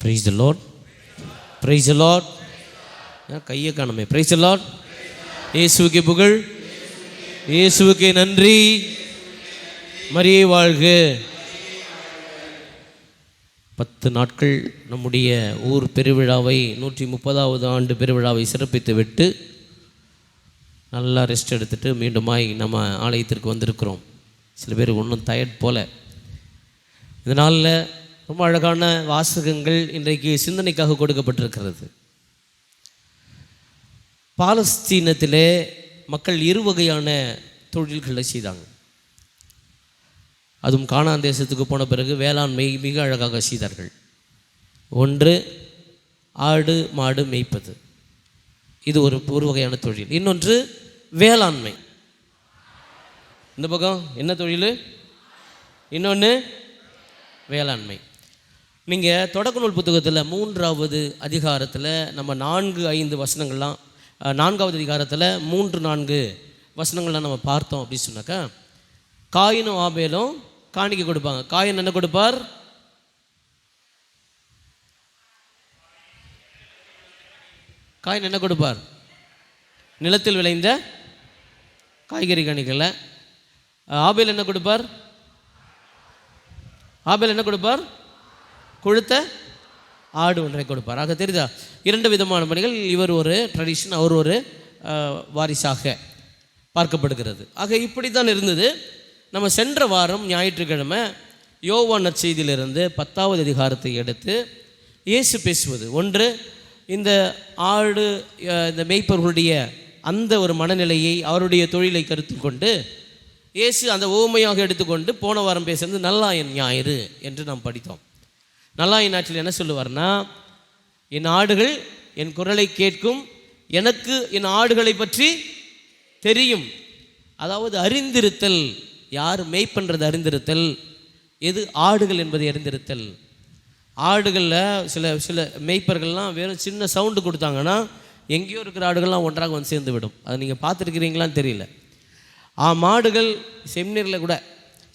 Praise the Lord, praise the Lord. கையை காணுமே. Praise the Lord. இயேசுவுக்கு புகழ், இயேசுவுக்கு நன்றி. மரியே வாழ்க. 10 நாட்கள் நம்முடைய ஊர் பெருவிழாவை 130வது ஆண்டு பெருவிழாவை சிறப்பித்து விட்டு நல்லா ரெஸ்ட் எடுத்துகிட்டு மீண்டுமாய் நம்ம ஆலயத்திற்கு வந்திருக்கிறோம். சில பேர் ஒன்றும் டயர்ட் போல. இதனால் ரொம்ப அழகான வாசகங்கள் இன்றைக்கு சிந்தனைக்காக கொடுக்கப்பட்டிருக்கிறது. பாலஸ்தீனத்திலே மக்கள் 2 வகையான தொழில்களை செய்தாங்க. அதுவும் கானான் தேசத்துக்கு போன பிறகு வேளாண்மை மிக அழகாக செய்தார்கள். ஒன்று ஆடு மாடு மேய்ப்பது, இது ஒரு வகையான தொழில். இன்னொன்று வேளாண்மை. இந்த பக்கம் என்ன தொழில்? இன்னொன்று வேளாண்மை. நீங்கள் தொடக்க நூல் புத்தகத்தில் 3வது அதிகாரத்தில் நம்ம 4-5 வசனங்கள்லாம், 4வது அதிகாரத்தில் 3-4 வசனங்கள்லாம் நம்ம பார்த்தோம் அப்படின்னு சொன்னாக்கா, காயினும் ஆபேலும் காணிக்கை கொடுப்பாங்க. காயின் என்ன கொடுப்பார்? காயின் என்ன கொடுப்பார்? நிலத்தில் விளைந்த காய்கறி காணிக்கல. ஆபேல் என்ன கொடுப்பார்? ஆபேல் என்ன கொடுப்பார்? கொழுத்த ஆடு ஒன்றை கொடுப்பார். ஆக தெரியுதா, 2 விதமான பணிகள். இவர் ஒரு ட்ரெடிஷன், அவர் ஒரு வாரிசாக பார்க்கப்படுகிறது. ஆக இப்படி தான் இருந்தது. நம்ம சென்ற வாரம் ஞாயிற்றுக்கிழமை யோவான் நற்செய்தியிலிருந்து 10வது அதிகாரத்தை எடுத்து இயேசு பேசுவது. ஒன்று, இந்த ஆடு இந்த மேய்ப்பர்களுடைய அந்த ஒரு மனநிலையை, அவருடைய தொழிலை கருத்தில் கொண்டு இயேசு அந்த உவமையாக எடுத்துக்கொண்டு போன வாரம் பேசுறது நல்லாயன் ஞாயிறு என்று நாம் படித்தோம். நல்லாயன் ஞாயிற்றில் என்ன சொல்லுவார்னா, என் ஆடுகள் என் குரலை கேட்கும், எனக்கு என் ஆடுகளை பற்றி தெரியும். அதாவது அறிந்திருத்தல். யார் மேய்ப்பன்றது அறிந்திருத்தல், எது ஆடுகள் என்பதை அறிந்திருத்தல். ஆடுகளில் சில மேய்ப்பர்கள்லாம் வெறும் சின்ன சவுண்டு கொடுத்தாங்கன்னா எங்கேயோ இருக்கிற ஆடுகள்லாம் ஒன்றாக வந்து சேர்ந்து விடும். அதை நீங்கள் பார்த்துருக்கிறீங்களான்னு தெரியல. மாடுகள் செம்னீரில் கூட,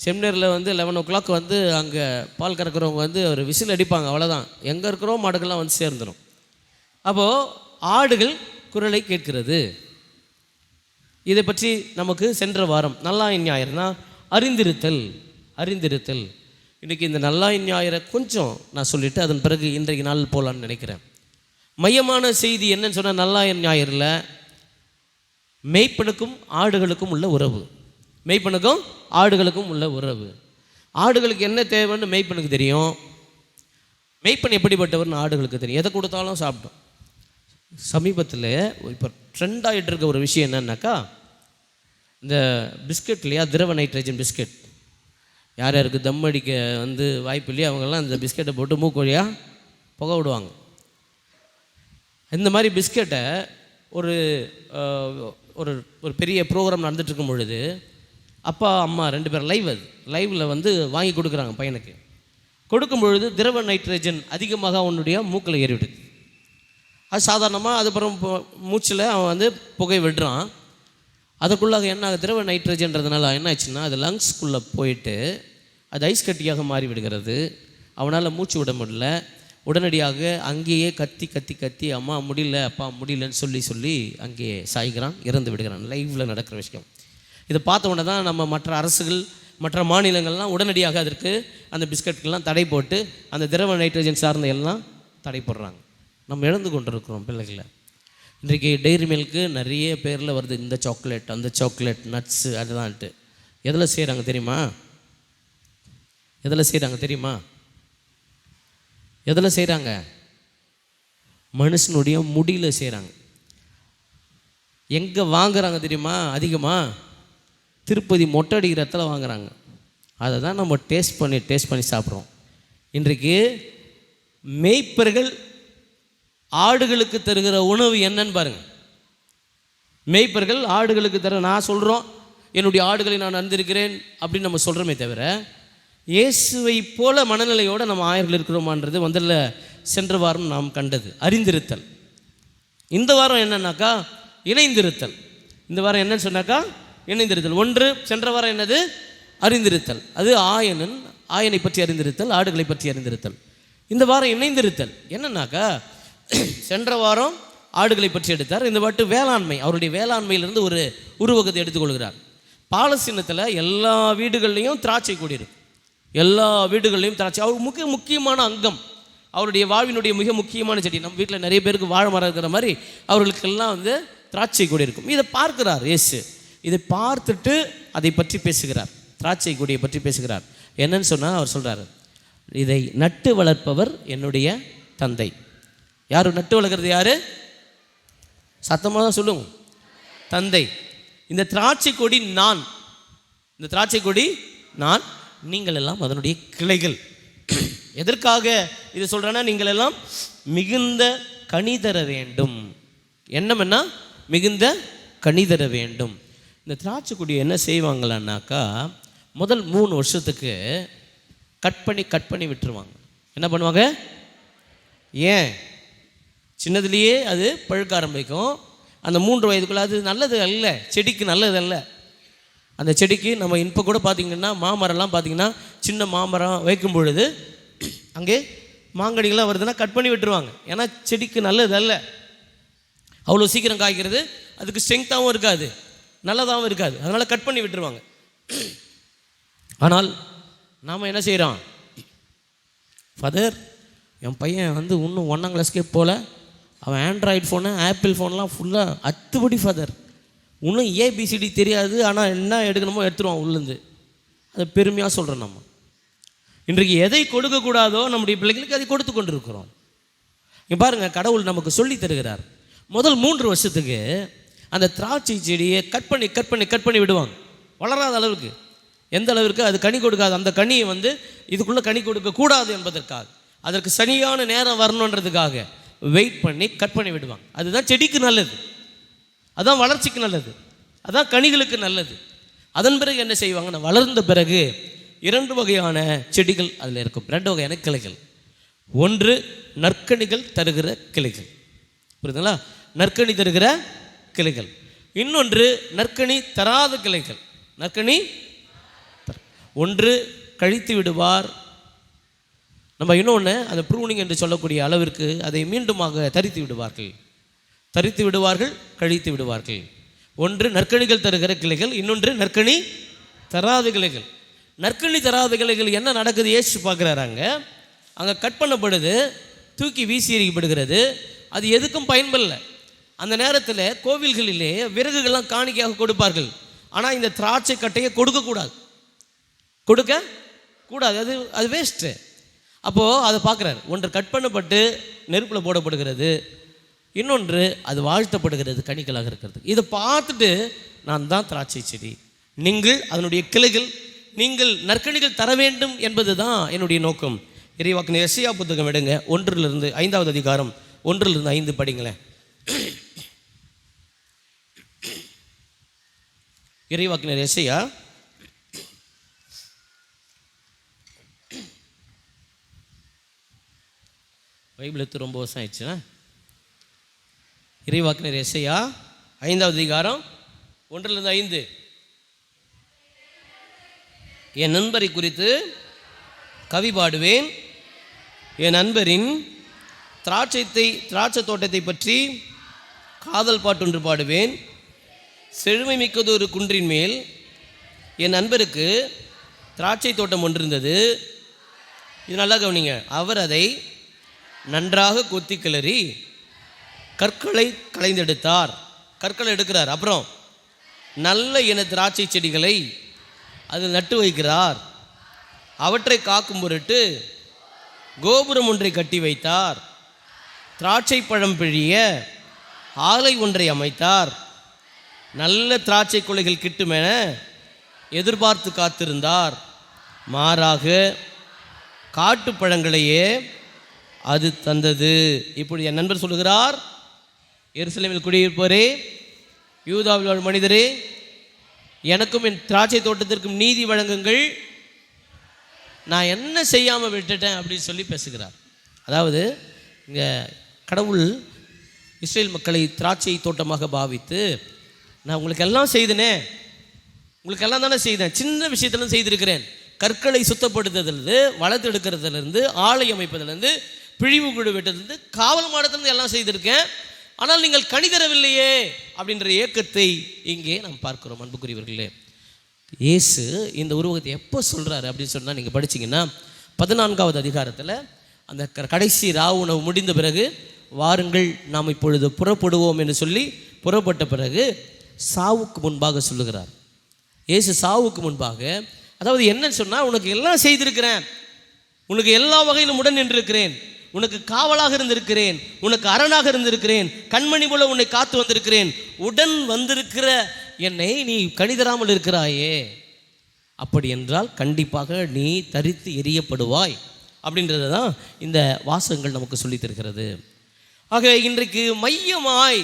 செம்னீரில் வந்து 11 o'clock வந்து அங்கே பால் கறக்கிறவங்க வந்து ஒரு விசில் அடிப்பாங்க, அவ்வளோதான். எங்கே இருக்கிறோம் மாடுகள்லாம் வந்து சேர்ந்துடும். அப்போது ஆடுகள் குரலை கேட்கிறது. இதை பற்றி நமக்கு சென்ற வாரம் நல்லாயன் ஞாயிறுனா அறிந்திருத்தல். அறிந்திருத்தல். இன்றைக்கி இந்த நல்லாயன் ஞாயிறை கொஞ்சம் நான் சொல்லிவிட்டு அதன் பிறகு இன்றைக்கு நாள் போகலான்னு நினைக்கிறேன். மையமான செய்தி என்னன்னு சொன்னால், நல்லாயன் ஞாயிறில் மேய்ப்பனுக்கும் ஆடுகளுக்கும் உள்ள உறவு. மேய்ப்பனுக்கும் ஆடுகளுக்கும் உள்ள உறவு. ஆடுகளுக்கு என்ன தேவைன்னு மேய்ப்பனுக்கு தெரியும். மேய்ப்பன் எப்படிப்பட்டவர்னு ஆடுகளுக்கு தெரியும். எதை கொடுத்தாலும் சாப்பிட்டோம். சமீபத்தில் இப்போ ட்ரெண்ட் ஆகிட்டு இருக்க ஒரு விஷயம் என்னன்னாக்கா, இந்த பிஸ்கட் இல்லையா, திரவ நைட்ரஜன் பிஸ்கட். யார் யாருக்கு தம் அடிக்க வந்து வாய்ப்பு இல்லையா அவங்கெல்லாம் இந்த பிஸ்கெட்டை போட்டு மூக்கு வழியாக புகை விடுவாங்க. இந்த மாதிரி பிஸ்கெட்டை ஒரு ஒரு பெரிய ப்ரோக்ராம் நடந்துகிட்ருக்கும் பொழுது அப்பா அம்மா 2 பேர் லைவில் வந்து வாங்கி கொடுக்குறாங்க பையனுக்கு. கொடுக்கும் பொழுது திரவ நைட்ரஜன் அதிகமாக அவனுடைய மூக்கில் ஏறிவிடுது. அது சாதாரணமாக. அதுக்கப்புறம் மூச்சில் அவன் வந்து புகை விடுறான். அதுக்குள்ளாக என்ன ஆகுது? திரவ நைட்ரஜன்றதுனால என்ன ஆச்சுன்னா, அது லங்ஸ்குள்ளே போயிட்டு அது ஐஸ் கட்டியாக மாறி விடுகிறது. அவனால் மூச்சு விட முடியல. உடனடியாக அங்கேயே கத்தி கத்தி கத்தி அம்மா முடியல, அப்பா முடியலன்னு சொல்லி அங்கேயே சாய்கிறான், இறந்து விடுகிறான். லைவில் நடக்கிற விஷயம். இதை பார்த்த உடனே தான் நம்ம மற்ற அரசுகள், மற்ற மாநிலங்கள்லாம் உடனடியாக அதற்கு அந்த பிஸ்கட்டுக்கெல்லாம் தடை போட்டு அந்த திரவ நைட்ரஜன் சார்ந்த எல்லாம் தடை போடுறாங்க. நம்ம இழந்து கொண்டிருக்கிறோம் பிள்ளைகளை. இன்றைக்கி டெய்ரி மில்க்கு நிறைய பேரில் வருது, இந்த சாக்லேட் அந்த சாக்லேட் நட்ஸு அதுதான்ட்டு. எதில் செய்கிறாங்க தெரியுமா? எதில் செய்கிறாங்க தெரியுமா? எதில் செய்கிறாங்க? மனுஷனுடைய முடியில் செய்கிறாங்க. எங்கே வாங்குறாங்க தெரியுமா? அதிகமாக திருப்பதி மொட்டை அடிக்கிற இடத்துல வாங்குறாங்க. அதை தான் நம்ம டேஸ்ட் பண்ணி சாப்பிட்றோம். இன்றைக்கு மேய்ப்பர்கள் ஆடுகளுக்கு தருகிற உணவு என்னன்னு பாருங்கள். மேய்ப்பர்கள் ஆடுகளுக்கு நான் சொல்கிறோம், என்னுடைய ஆடுகளை நான் அறிந்திருக்கிறேன் அப்படின்னு நம்ம சொல்கிறோமே தவிர, இயேசுவை போல மனநிலையோடு நம்ம ஆயர்கள் இருக்கிறோமான்றது முதல்ல சென்ற வாரம் நாம் கண்டது அறிந்திருத்தல். இந்த வாரம் என்னன்னாக்கா இணைந்திருத்தல். இந்த வாரம் என்னன்னு சொன்னாக்கா இணைந்திருத்தல். ஒன்று, சென்ற வாரம் என்னது? அறிந்திருத்தல். அது ஆயனை பற்றி அறிந்திருத்தல், ஆடுகளை பற்றி அறிந்திருத்தல். இந்த வாரம் இணைந்திருத்தல் என்னன்னாக்கா, சென்ற வாரம் ஆடுகளை பற்றி எடுத்தார். இந்த வாட்டு வேளாண்மை, அவருடைய வேளாண்மையிலிருந்து ஒரு உருவகத்தை எடுத்துக்கொள்கிறார். பாலஸ்தீனத்தில் எல்லா வீடுகள்லையும் திராட்சை கொடி இருக்கும். எல்லா வீடுகள்லையும் திராட்சை அவர் முக்கியமான அங்கம். அவருடைய வாழ்வினுடைய மிக முக்கியமான செடி. நம்ம வீட்டில் நிறைய பேருக்கு வாழை மரம் இருக்கிற மாதிரி அவர்களுக்கெல்லாம் திராட்சை கொடி இருக்கும். இதை பார்க்கிறார் இயேசு. இதை பார்த்துட்டு அதை பற்றி பேசுகிறார், திராட்சை கொடியை பற்றி பேசுகிறார். என்னன்னு சொன்னால் அவர் சொல்கிறார், இதை நட்டு வளர்ப்பவர் என்னுடைய தந்தை. யார் நட்டு வளர்க்குறது? யார்? சத்தமாக தான் சொல்லுங்க. தந்தை. இந்த திராட்சை கொடி நான், இந்த திராட்சை கொடி நான், நீங்கள் எல்லாம் அதனுடைய கிளைகள். எதற்காக இது சொல்கிறேன்னா, நீங்கள் எல்லாம் மிகுந்த கனி தர வேண்டும். என்னமென்னா மிகுந்த கனி தர வேண்டும். இந்த திராட்சை கொடியை என்ன செய்வாங்களான்னாக்கா, முதல் 3 வருஷத்துக்கு கட் பண்ணி விட்டுருவாங்க. என்ன பண்ணுவாங்க? ஏன்? சின்னதுலேயே அது பழுக்க ஆரம்பிக்கும். அந்த 3 வயதுக்குள்ளே அது நல்லது அல்ல, செடிக்கு நல்லது அல்ல. அந்த செடிக்கு நம்ம இப்போ கூட பார்த்திங்கன்னா மாமரம்லாம் பார்த்திங்கன்னா சின்ன மாமரம் வைக்கும் பொழுது அங்கே மாங்கடிகள்லாம் வருதுன்னா கட் பண்ணி விட்டுருவாங்க. ஏன்னா செடிக்கு நல்லது அல்ல. அவ்வளோ சீக்கிரம் காய்க்கிறது, அதுக்கு ஸ்ட்ரென்த்தாகவும் இருக்காது, நல்லதாகவும் இருக்காது. அதனால் கட் பண்ணி விட்டுருவாங்க. ஆனால் நாம் என்ன செய்கிறோம்? ஃபாதர், என் பையன் இன்னும் 1ஆம் கிளாஸ்க்கே போகல, அவன் ஆண்ட்ராய்டு ஃபோனு ஆப்பிள் ஃபோன்லாம் ஃபுல்லாக அத்துபடி ஃபாதர், இன்னும் ஏபிசிடி தெரியாது, ஆனால் என்ன எடுக்கணுமோ எடுத்துருவான் உள்ளேருந்து. அதை பெருமையாக சொல்கிறோம். நம்ம இன்றைக்கு எதை கொடுக்கக்கூடாதோ நம்முடைய பிள்ளைகளுக்கு அதை கொடுத்து கொண்டு இருக்கிறோம். இங்கே பாருங்கள், கடவுள் நமக்கு சொல்லி தருகிறார். முதல் 3 வருஷத்துக்கு அந்த திராட்சை செடியை கட் பண்ணி விடுவாங்க. வளராத அளவுக்கு, எந்த அளவிற்கு அது கனி கொடுக்காது, அந்த கனியை இதுக்குள்ளே கனி கொடுக்கக்கூடாது என்பதற்காக, அதற்கு சரியான நேரம் வரணுன்றதுக்காக வெயிட் பண்ணி கட் பண்ணி விடுவாங்க. அதுதான் செடிக்கு நல்லது, அதுதான் வளர்ச்சிக்கு நல்லது, அதுதான் கனிகளுக்கு நல்லது. அதன் பிறகு என்ன செய்வாங்கன்னா, வளர்ந்த பிறகு 2 வகையான செடிகள் அதில் இருக்கும். 2 வகையான கிளைகள். ஒன்று நற்கனிகள் தருகிற கிளைகள், புரியுதுங்களா? நற்கனி தருகிற கிளைகள். இன்னொன்று நற்கனி தராத கிளைகள். நற்கனி ஒன்று கழித்து விடுவார். நம்ம இன்னொன்று அந்த ப்ரூனிங் என்று சொல்லக்கூடிய அளவிற்கு அதை மீண்டுமாக தரித்து விடுவார்கள், கழித்து விடுவார்கள். ஒன்று நற்கனிகள் தருகிற கிளைகள், இன்னொன்று நற்கனி தராத கிளைகள். நற்கனி தராத கிளைகள் என்ன நடக்குது ஏசு பார்க்குறாங்க. அங்கே கட் பண்ணப்படுது, தூக்கி வீசி எறியப்படுகிறது. அது எதுக்கும் பயன்படல. அந்த நேரத்தில் கோவில்களிலே விறகுகள்லாம் காணிக்கையாக கொடுப்பார்கள். ஆனால் இந்த திராட்சை கட்டையை கொடுக்கக்கூடாது, அது வேஸ்ட்டு. அப்போது அதை பார்க்குறாரு. ஒன்று கட் பண்ணப்பட்டு நெருப்பில் போடப்படுகிறது, இன்னொன்று அது வாழ்த்தப்படுகிறது கனிகளாக இருக்கிறது. இதை பார்த்துட்டு, நான் தான் திராட்சை செடி, நீங்கள் அதனுடைய கிளைகள், நீங்கள் நற்கனிகள் தர வேண்டும் என்பது தான் என்னுடைய நோக்கம். இறைவாக்கினர் எசையா புத்தகம் எடுங்க, 1 5வது அதிகாரம் 1 5 படிங்களேன். இறைவாக்கினர் எசையா பைபிள் எடுத்து ரொம்ப வருஷம் ஆயிடுச்சுன்னா. இறைவாக்கினர் எசையா 5வது அதிகாரம் 1 5. என் நண்பரை குறித்து கவி பாடுவேன், என் நண்பரின் திராட்சை தோட்டத்தை பற்றி காதல் பாட்டொன்று பாடுவேன். செழுமை மிக்கது ஒரு குன்றின் மேல் என் நண்பருக்கு திராட்சை தோட்டம் ஒன்று இருந்தது. இது நல்லா கவனிங்க. அவர் அதை நன்றாக கொத்தி கிளறி கற்களை களைந்தெடுத்தார். கற்களை எடுக்கிறார். அப்புறம் நல்ல இன திராட்சை செடிகளை அதில் நட்டு வைக்கிறார். அவற்றை காக்கும் பொருட்டு கோபுரம் ஒன்றை கட்டி வைத்தார். திராட்சை பழம் பிழிய ஆலை ஒன்றை அமைத்தார். நல்ல திராட்சை கொலைகள் கிட்டுமென எதிர்பார்த்து காத்திருந்தார். மாறாக காட்டு பழங்களையே அது தந்தது. இப்படி என் நண்பர் சொல்லுகிறார், எருசலேமில் குடியிருப்போரே, யூதாவில் உள்ள மனிதரே, எனக்கும் என் திராட்சை தோட்டத்திற்கும் நீதி வழங்குங்கள், நான் என்ன செய்யாமல் விட்டுட்டேன் அப்படின்னு சொல்லி பேசுகிறார். அதாவது இங்கே கடவுள் இஸ்ரேல் மக்களை திராட்சை தோட்டமாக பாவித்து, நான் உங்களுக்கு எல்லாம் செய்தனே, உங்களுக்கு எல்லாம் தானே செய்தேன், சின்ன விஷயத்திலும் செய்திருக்கிறேன், கற்களை சுத்தப்படுத்துறதுலேருந்து, வளர்த்தெடுக்கிறதுலேருந்து, ஆலை அமைப்பதிலேருந்து, பிழிவு குழு வெட்டதுலேருந்து, காவல் மாடத்திலிருந்து எல்லாம் செய்திருக்கேன், ஆனால் நீங்கள் கனி தரவில்லையே அப்படின்ற ஏக்கத்தை இங்கே நாம் பார்க்கிறோம். அன்புக்குரியவர்களே, இயேசு இந்த உருவகத்தை எப்போ சொல்கிறாரு அப்படின்னு சொன்னால், நீங்கள் படிச்சிங்கன்னா 14வது அதிகாரத்தில் அந்த கடைசி உணவு முடிந்த பிறகு, வாருங்கள் நாம் இப்பொழுது புறப்படுவோம் என்று சொல்லி புறப்பட்ட பிறகு சாவுக்கு முன்பாக சொல்லுகிறார். இயேசு சாவுக்கு முன்பாக, அதாவது என்னன்னு சொன்னால், உனக்கு எல்லாம் செய்திருக்கிறேன், உனக்கு எல்லா வகையிலும் உடன் நின்றிருக்கிறேன், உனக்கு காவலாக இருந்திருக்கிறேன், உனக்கு அரணாக இருந்திருக்கிறேன், கண்மணி போல உன்னை காத்து வந்திருக்கிறேன், உடன் வந்திருக்கிற என்னை நீ கனிதராமல் இருக்கிறாயே, அப்படி என்றால் கண்டிப்பாக நீ தரித்து எரியப்படுவாய் அப்படின்றது தான் இந்த வாசகங்கள் நமக்கு சொல்லி தருகிறது. ஆக இன்றைக்கு மையமாய்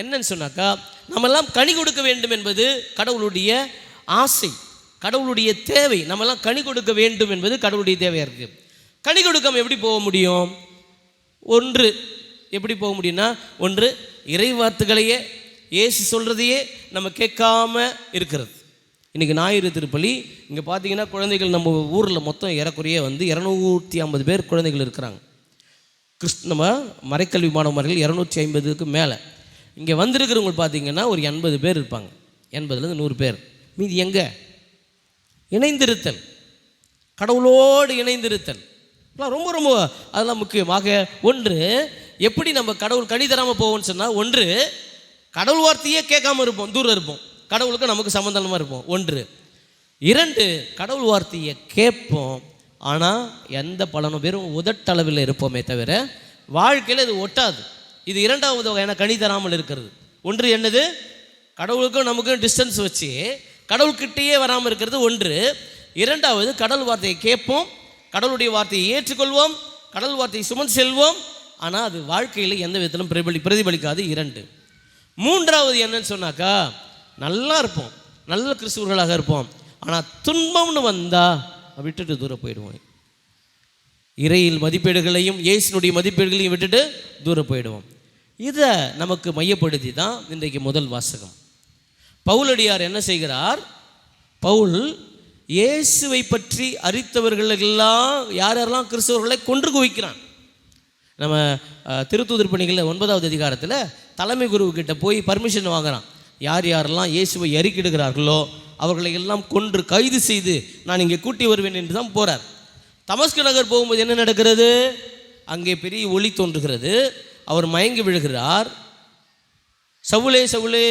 என்னன்னு சொன்னாக்கா, நம்மெல்லாம் கனி கொடுக்க வேண்டும் என்பது கடவுளுடைய ஆசை, கடவுளுடைய தேவை. நம்மெல்லாம் கனி கொடுக்க வேண்டும் என்பது கடவுளுடைய தேவையாக இருக்குது. கனி கொடுக்காமல் எப்படி போக முடியும்? ஒன்று எப்படி போக முடியும்னா, ஒன்று இறை வார்த்தைகளையே, இயேசு சொல்கிறதையே நம்ம கேட்காம இருக்கிறது. இன்றைக்கி ஞாயிறு திருப்பலி இங்கே பார்த்தீங்கன்னா, குழந்தைகள் நம்ம ஊரில் மொத்தம் ஏறக்குறைய 250 பேர் குழந்தைகள் இருக்கிறாங்க. நம்ம மறைக்கல்வி மாணவர்கள் 250க்கு மேலே. இங்கே வந்திருக்கிறவங்க பார்த்தீங்கன்னா ஒரு 80 பேர் இருப்பாங்க, 80லேருந்து 100 பேர். மீதி எங்கே? இணைந்திருத்தல், கடவுளோடு இணைந்திருத்தல் ரொம்ப ரொம்ப அதெல்லாம் முக்கியமாக. ஒன்று, எப்படி நம்ம கடவுள் கனி தராமல் போவோம்னு சொன்னால், ஒன்று கடவுள் வார்த்தையே கேட்காம இருப்போம், தூரம் இருப்போம், கடவுளுக்கு நமக்கு சம்பந்தமாக இருப்போம். ஒன்று. 2, கடவுள் வார்த்தையை கேட்போம், ஆனால் எந்த பலனும் வெறும் உதட்டளவில் இருப்போமே தவிர வாழ்க்கையில் இது ஒட்டாது. இது 2வது வகையான கனி தராமல் இருக்கிறது. ஒன்று என்னது? கடவுளுக்கும் நமக்கும் டிஸ்டன்ஸ் வச்சு கடவுள்கிட்டயே வராமல் இருக்கிறது ஒன்று. 2வது, கடவுள் வார்த்தையை கேட்போம், கடவுளுடைய வார்த்தையை ஏற்றுக்கொள்வோம், கடவுள் வார்த்தையை சுமந்து செல்வோம், ஆனால் அது வாழ்க்கையில் எந்த விதத்திலும் பிரதிபலிக்காது. 2. 3வது என்னன்னு சொன்னாக்கா, நல்லா இருப்போம், நல்ல கிறிஸ்துவர்களாக இருப்போம், ஆனால் துன்பம்னு வந்தால் விட்டுட்டு தூரம் போயிடுவோம். இறையில் மதிப்பீடுகளையும் இயேசுனுடைய மதிப்பீடுகளையும் விட்டுட்டு தூரம் போயிடுவோம். இதை நமக்கு மையப்படுத்தி தான் இன்றைக்கு முதல் வாசகம். பவுலடியார் என்ன செய்கிறார்? பவுல் இயேசுவை பற்றி அறித்தவர்களெல்லாம் யாரெல்லாம் கிறிஸ்தவர்களை கொன்று குவிக்கிறான். நம்ம திருத்தூதர் பணிகளில் 9வது அதிகாரத்தில் தலைமை குருவுக்கிட்ட போய் பர்மிஷன் வாங்குறான். யார் யாரெல்லாம் இயேசுவை அறிக்கிடுகிறார்களோ அவர்களை எல்லாம் கொன்று கைது செய்து நான் இங்கே கூட்டி வருவேன் என்று தான் போகிறார். தமஸ்கு நகர் போகும்போது என்ன நடக்கிறது? அங்கே பெரிய ஒளி தோன்றுகிறது, அவர் மயங்கி விழுகிறார். சவுலே சவுலே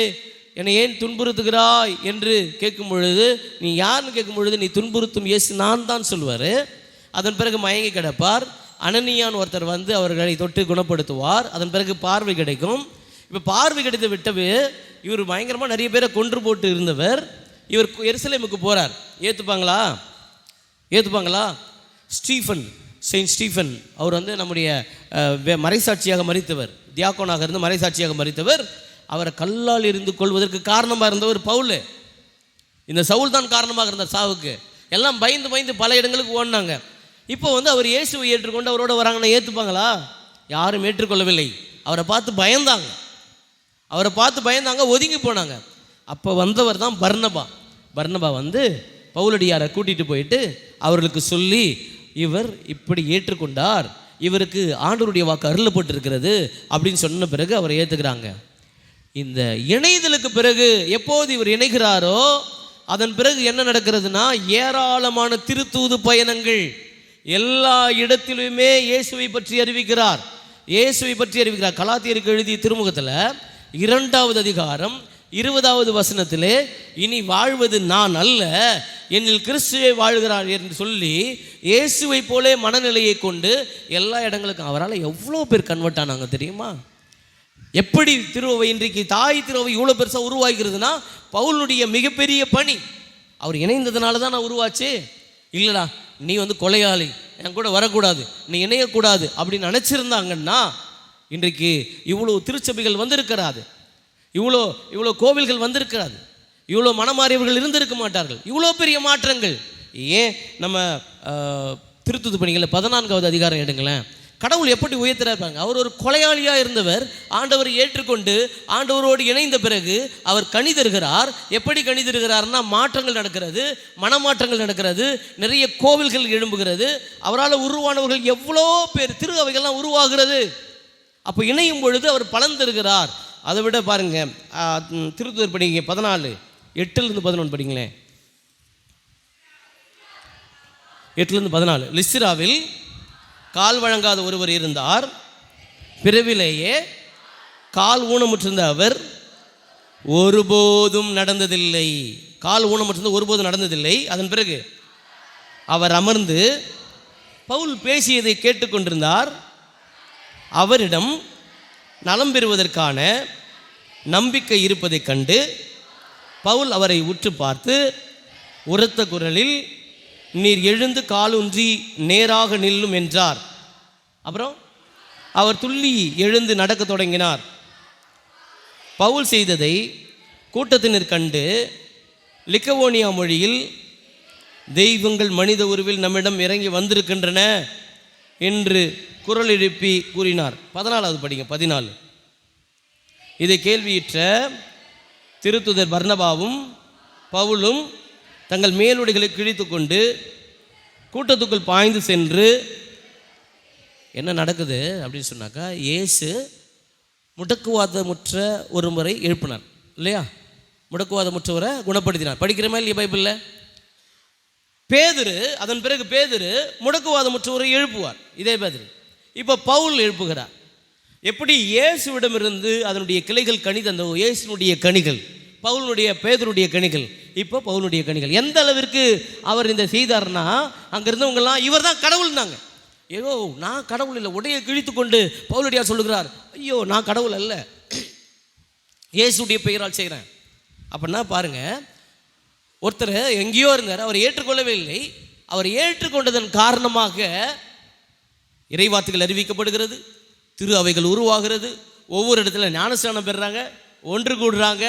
என்னை ஏன் துன்புறுத்துகிறாய் என்று கேட்கும் பொழுது, நீ யாருன்னு கேட்கும் பொழுது, நீ துன்புறுத்தும் இயேசு நான் தான் சொல்வார். அதன் பிறகு மயங்கி கிடப்பார். அனனியான் ஒருத்தர் வந்து அவர்களை தொட்டு குணப்படுத்துவார். அதன் பிறகு பார்வை கிடைக்கும். இப்போ பார்வை கிடைத்து விட்டவு இவர் பயங்கரமாக நிறைய பேரை கொன்று போட்டு இருந்தவர். இவர் எருசலேமுக்கு போகிறார். ஏற்றுப்பாங்களா? செயின்ட் ஸ்டீஃபன் அவர் வந்து நம்முடைய மறைசாட்சியாக மரித்தவர், தியாக்கோனாக இருந்து மறைசாட்சியாக மரித்தவர். அவரை கல்லால் இருந்து கொள்வதற்கு காரணமாக இருந்தவர் பவுல். இந்த சவுல் தான் காரணமாக இருந்தார் சாவுக்கு. எல்லாம் பயந்து பயந்து பல இடங்களுக்கு ஓடினாங்க. இப்போ வந்து அவர் இயேசுவை ஏற்றுக்கொண்டு அவரோட வராங்கன்னா ஏற்றுப்பாங்களா? யாரும் ஏற்றுக்கொள்ளவில்லை. அவரை பார்த்து பயந்தாங்க, ஒதுங்கி போனாங்க. அப்போ வந்தவர் தான் பர்னபா வந்து பவுலடியாரை கூட்டிகிட்டு போயிட்டு அவர்களுக்கு சொல்லி, இவர் இப்படி ஏற்றுக்கொண்டார், இவருக்கு ஆண்டவருடைய வாக்கு அருளப்பட்டிருக்கிறது அப்படின்னு சொன்ன பிறகு அவரை ஏற்றுக்கிறாங்க. இந்த இணைதலுக்கு பிறகு எப்போது இவர் இணைகிறாரோ அதன் பிறகு என்ன நடக்கிறதுனா, ஏராளமான திருத்தூது பயணங்கள், எல்லா இடத்திலுமே இயேசுவை பற்றி அறிவிக்கிறார். கலாத்தியருக்கு எழுதிய திருமுகத்தில் 2வது அதிகாரம் 20வது வசனத்திலே, இனி வாழ்வது நான் அல்ல, என்னில் கிறிஸ்துவே வாழ்கிறார் என்று சொல்லி இயேசுவை போலே மனநிலையை கொண்டு எல்லா இடங்களுக்கும் அவரால் எவ்வளோ பேர் கன்வெர்ட் ஆனாங்க தெரியுமா? எப்படி திருவை இன்றைக்கு தாய் திருவை இவ்வளோ பெருசாக உருவாகிறதுனா பவுலுடைய மிகப்பெரிய பணி. அவர் இணைந்ததுனால தான் நான் உருவாச்சு. இல்லைடா நீ வந்து கொலையாளி, என் கூட வரக்கூடாது, நீ இணையக்கூடாது அப்படின்னு நினச்சிருந்தாங்கன்னா இன்றைக்கு இவ்வளோ திருச்சபைகள் வந்திருக்கிறாது, இவ்வளோ கோவில்கள் வந்திருக்கிறாது, இவ்வளோ மனமாறியவர்கள் இருந்திருக்க மாட்டார்கள். இவ்வளோ பெரிய மாற்றங்கள் ஏன் நம்ம திருத்துது பணிகளில் 14வது அதிகாரம் எடுங்களேன். கடவுள் எப்படி உயர்த்துறாங்க. அவர் ஒரு கொலையாளியாக இருந்தவர் ஆண்டவர் ஏற்றுக்கொண்டு ஆண்டவரோடு இணைந்த பிறகு அவர் கனி தருகிறார். எப்படி கனி தருகிறார்னா மாற்றங்கள் நடக்கிறது, மனமாற்றங்கள் நடக்கிறது, நிறைய கோவில்கள் எழும்புகிறது, அவரால் உருவானவர்கள் எவ்வளோ பேர் திரு அவைகள்லாம் உருவாகிறது. அப்போ இணையும் பொழுது அவர் பலன் தருகிறார். அதை விட பாருங்க, திருத்துதர் படிங்க 14:8-11 படிங்களேன். 8-14. லிஸ்திராவில் கால் வழங்காத ஒருவர் இருந்தார். பிறவிலேயே கால் ஊனமுற்றிருந்த அவர் ஒருபோதும் நடந்ததில்லை. கால் ஊனமுற்றிருந்த ஒருபோதும் நடந்ததில்லை. அதன் பிறகு அவர் அமர்ந்து பவுல் பேசியதை கேட்டுக்கொண்டிருந்தார். அவரிடம் நலம் பெறுவதற்கான நம்பிக்கை இருப்பதைக் கண்டு பவுல் அவரை உற்று பார்த்து உரத்த குரலில், நீர் எழுந்து காலூன்றி நேராக நில்லும் என்றார். அப்புறம் அவர் துள்ளி எழுந்து நடக்க தொடங்கினார். பவுல் செய்ததை கூட்டத்தினர் கண்டு லிக்கவோனியா மொழியில், தெய்வங்கள் மனித உருவில் நம்மிடம் இறங்கி வந்திருக்கின்றன என்று குரல் எழுப்பி கூறினார். 14 படிங்க. 14. இதை கேள்வியிற்ற திருத்துதர் பர்னபாவும் பவுலும் தங்கள் மேலுடைகளை கிழித்து கொண்டு கூட்டத்துக்குள் பாய்ந்து சென்று, என்ன நடக்குது அப்படின்னு சொன்னாக்கா, இயேசு முடக்குவாதமுற்ற ஒரு முறை எழுப்பினார் இல்லையா? முடக்குவாதமுற்றவரை குணப்படுத்தினார். படிக்கிறமே இல்லையா பைபிளில்? பேதுரு, அதன் பிறகு பேதுரு முடக்குவாதமுற்றவரை எழுப்புவார். இதே பேதுரு இப்போ பவுல் எழுப்புகிறார். எப்படி இயேசுவிடமிருந்து அதனுடைய கிளைகள் கனி தந்த இயேசுனுடைய கனிகள், பவுலுடைய பேதுருடைய கனிகள், இப்போ பவுலுடைய கனிகள். எந்த அளவிற்கு அவர் இந்த செய்தார்னா, அங்கே இருந்தவங்கெல்லாம் இவர் தான் கடவுள்னாங்க. ஏதோ நான் கடவுள் இல்லை, உடைய கிழித்து கொண்டு பவுலடியார் சொல்லுகிறார், ஐயோ நான் கடவுள் அல்ல, இயேசுடைய பெயரால் செய்கிறேன். அப்படின்னா பாருங்க, ஒருத்தர் எங்கேயோ இருந்தார், அவர் ஏற்றுக்கொள்ளவே இல்லை. அவர் ஏற்றுக்கொண்டதன் காரணமாக இறைவார்த்தைகள் அறிவிக்கப்படுகிறது, திரு அவைகள் உருவாகிறது, ஒவ்வொரு இடத்துல ஞானஸ்நானம் பெறுறாங்க, ஒன்று கூடுறாங்க.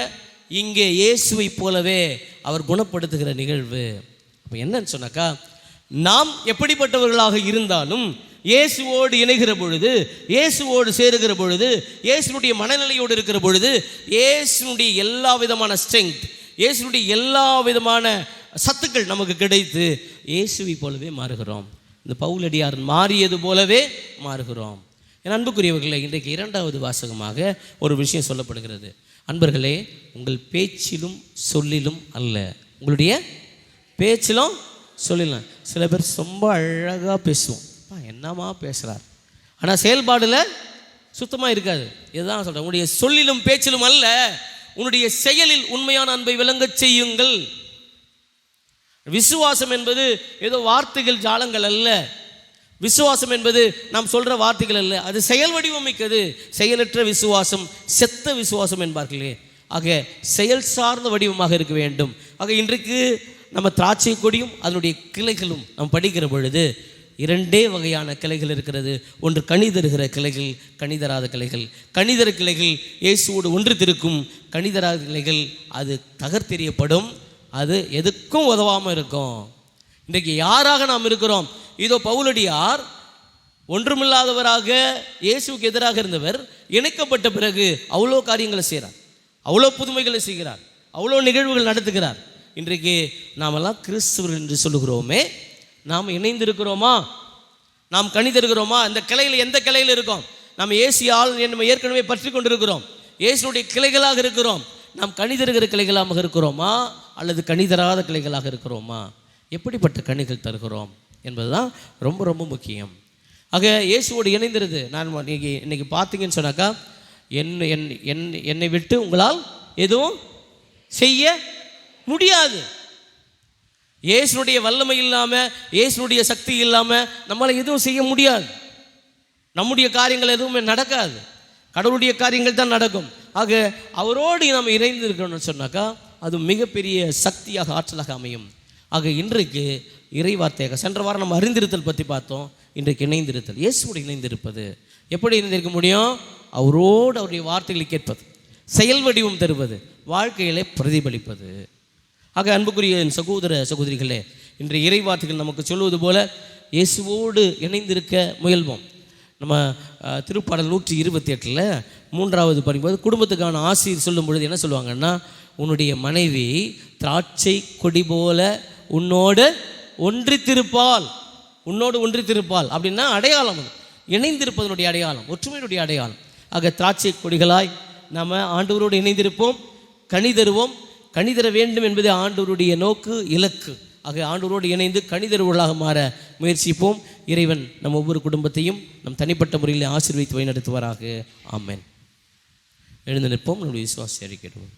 இங்கே இயேசுவை போலவே அவர் குணப்படுத்துகிற நிகழ்வு. அப்போ என்னன்னு சொன்னாக்கா, நாம் எப்படிப்பட்டவர்களாக இருந்தாலும் இயேசுவோடு இணைகிற பொழுது, இயேசுவோடு சேருகிற பொழுது, இயேசுனுடைய மனநிலையோடு இருக்கிற பொழுது, இயேசுனுடைய எல்லா விதமான ஸ்ட்ரெங்க், இயேசுனுடைய எல்லா விதமான சத்துக்கள் நமக்கு கிடைத்து இயேசுவை போலவே மாறுகிறோம். இந்த பவுலடியார் மாறியது போலவே மாறுகிறோம். என் அன்புக்குரியவர்களே, இன்றைக்கு 2வது வாசகமாக ஒரு விஷயம் சொல்லப்படுகிறது. அன்பர்களே, உங்கள் பேச்சிலும் சொல்லிலும் அல்ல, உங்களுடைய பேச்சிலும் சொல்லிடலாம். சில பேர் ரொம்ப அழகாக பேசுவோம், என்னமா பேசுகிறார், ஆனால் செயல்பாடில் சுத்தமாக இருக்காது. இதுதான் சொல்கிறேன், உன்னுடைய சொல்லிலும் பேச்சிலும் அல்ல, உன்னுடைய செயலில் உண்மையான அன்பை விளங்கச் செய்யுங்கள். விசுவாசம் என்பது ஏதோ வார்த்தைகள் ஜாலங்கள் அல்ல. விசுவாசம் என்பது நாம் சொல்கிற வார்த்தைகள் அல்ல, அது செயல் வடிவமைக்கிறது. செயலற்ற விசுவாசம் செத்த விசுவாசம் என்பார்களே. ஆக செயல் சார்ந்த வடிவமாக இருக்க வேண்டும். ஆக இன்றைக்கு நம்ம திராட்சை கொடியும் அதனுடைய கிளைகளும் நாம் படிக்கிற பொழுது 2 வகையான கிளைகள் இருக்கிறது. ஒன்று கனி தருகிற கிளைகள், கனி தராத கிளைகள். கனி தர கிளைகள் இயேசுவோடு ஒன்று திருக்கும், கனி தராத கிளைகள் அது தகர்த்தெறியப்படும், அது எதுக்கும் உதவாமல் இருக்கும். இன்றைக்கு யாராக நாம் இருக்கிறோம்? இதோ பவுலடியார் ஒன்றுமில்லாதவராக இயேசுவுக்கு எதிராக இருந்தவர் இணைக்கப்பட்ட பிறகு அவ்வளோ காரியங்களை செய்கிறார், அவ்வளோ புதுமைகளை செய்கிறார், அவ்வளோ நிகழ்வுகள் நடத்துகிறார். இன்றைக்கு நாமெல்லாம் கிறிஸ்துவர் என்று சொல்லுகிறோமே, நாம் இணைந்திருக்கிறோமா? நாம் கனி தருகிறோமா? இந்த கிளையில் எந்த கிளையில் இருக்கோம்? நாம் இயேசுவால் நம்ம ஏற்கனவே பற்றி கொண்டிருக்கிறோம், இயேசுடைய கிளைகளாக இருக்கிறோம். நாம் கனி தருகிற கிளைகளாக இருக்கிறோமா அல்லது கனி தராத கிளைகளாக இருக்கிறோமா? எப்படிப்பட்ட கனிகள் தருகிறோம் என்பதுதான் ரொம்ப ரொம்ப முக்கியம். ஆக இயேசுவோடு இணைந்திருது. நான் இன்னைக்கு பார்த்தீங்கன்னு சொன்னாக்கா, என்னை விட்டு உங்களால் எதுவும் செய்ய முடியாது. இயேசுனுடைய வல்லமை இல்லாமல், இயேசுனுடைய சக்தி இல்லாமல் நம்மளால் எதுவும் செய்ய முடியாது. நம்முடைய காரியங்கள் எதுவுமே நடக்காது, கடவுளுடைய காரியங்கள் தான் நடக்கும். ஆக அவரோடு நாம் இணைந்து இருக்கணும்னு சொன்னாக்கா அது மிகப்பெரிய சக்தியாக, ஆற்றலாக அமையும். ஆக இன்றைக்கு இறைவார்த்தையாக, சென்ற வாரம் நம்ம அறிந்திருத்தல் பற்றி பார்த்தோம். இன்றைக்கு இணைந்திருத்தல், இயேசுவோடு இணைந்திருப்பது. எப்படி இணைந்திருக்க முடியும்? அவரோடு அவருடைய வார்த்தைகளை கேட்பது, செயல் வடிவம் தருவது, வாழ்க்கையிலே பிரதிபலிப்பது. ஆக அன்புக்குரிய சகோதர சகோதரிகளே, இன்றைய இறைவார்த்தைகள் நமக்கு சொல்வது போல இயேசுவோடு இணைந்திருக்க முயல்வோம். நம்ம திருப்பாடல் 128 3வது படிக்கும்போது குடும்பத்துக்கான ஆசிரியர் சொல்லும் பொழுது என்ன சொல்லுவாங்கன்னா, உன்னுடைய மனைவி திராட்சை கொடி போல உன்னோடு ஒன்றித்திருப்பாள். உன்னோடு ஒன்றித்திருப்பாள் அப்படின்னா அடையாளம், இணைந்திருப்பதனுடைய அடையாளம், ஒற்றுமையினுடைய அடையாளம். ஆக திராட்சை கொடிகளாய் நாம் ஆண்டவரோடு இணைந்திருப்போம், கனி தருவோம். கனி தர வேண்டும் என்பது ஆண்டவருடைய நோக்கு, இலக்கு. ஆக ஆண்டவரோடு இணைந்து கனி தருவர்களாக மாற முயற்சிப்போம். இறைவன் நம் ஒவ்வொரு குடும்பத்தையும் நம் தனிப்பட்ட முறையில் ஆசீர்வதித்து வழிநடத்துவாராக. ஆமென். எழுந்து நிற்போம். நம்முடைய விசுவாசத்தை அறிக்கையிடுவோம்.